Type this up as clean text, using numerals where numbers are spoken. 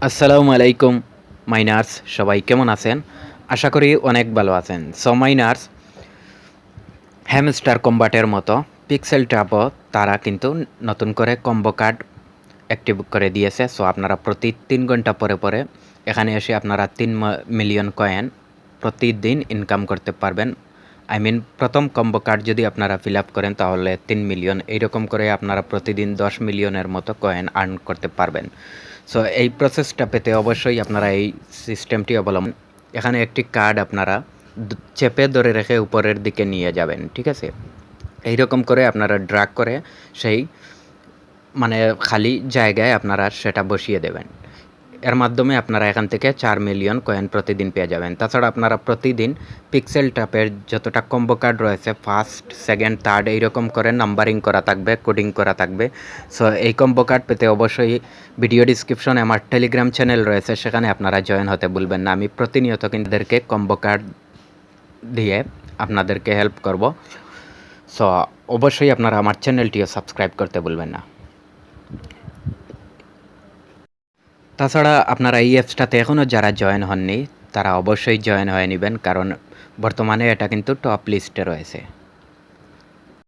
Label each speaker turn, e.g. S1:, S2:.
S1: আসসালামু আলাইকুম মাইনার্স, সবাই কেমন আছেন? আশা করি অনেক ভালো আছেন। সো মাইনার্স, হ্যামস্টার কম্বাটের মতো পিক্সেল ট্যাপও তারা কিন্তু নতুন করে কম্বো কার্ড অ্যাক্টিভ করে দিয়েছে। সো আপনারা প্রতি ৩ ঘন্টা পরে পরে এখানে এসে আপনারা ৩ মিলিয়ন কয়েন প্রতিদিন ইনকাম করতে পারবেন। আই মিন প্রথম কম্বো কার্ড যদি আপনারা ফিল আপ করেন তাহলে ৩ মিলিয়ন, এইরকম করে আপনারা প্রতিদিন ১০ মিলিয়নের মতো কয়েন আর্ন করতে পারবেন। সো এই প্রসেসটা পেতে অবশ্যই আপনারা এই সিস্টেমটি অবলম্বন। এখানে একটি কার্ড আপনারা চেপে ধরে রেখে উপরের দিকে নিয়ে যাবেন, ঠিক আছে? এইরকম করে আপনারা ড্রাগ করে সেই মানে খালি জায়গায় আপনারা সেটা বসিয়ে দেবেন। এর মাধ্যমে আপনারা এখান থেকে ৪ মিলিয়ন কয়েন প্রতিদিন পেয়ে যাবেন। তাছাড়া আপনারা প্রতিদিন পিক্সেল ট্যাপের যতটা কম্বো কার্ড রয়েছে ফার্স্ট, সেকেন্ড, থার্ড এইরকম করে নাম্বারিং করা থাকবে, কোডিং করা থাকবে। সো এই কম্বো কার্ড পেতে অবশ্যই ভিডিও ডিসক্রিপশনে আমার টেলিগ্রাম চ্যানেল রয়েছে, সেখানে আপনারা জয়েন হতে ভুলবেন না। আমি প্রতিনিয়ত কিন্তু এদেরকে কম্বো কার্ড দিয়ে আপনাদেরকে হেল্প করব। সো অবশ্যই আপনারা আমার চ্যানেলটিও সাবস্ক্রাইব করতে ভুলবেন না। তাছাড়া আপনারা এই অ্যাপসটাতে এখনও যারা জয়েন হননি তারা অবশ্যই জয়েন হয়ে নেবেন, কারণ বর্তমানে এটা কিন্তু টপ লিস্টে রয়েছে।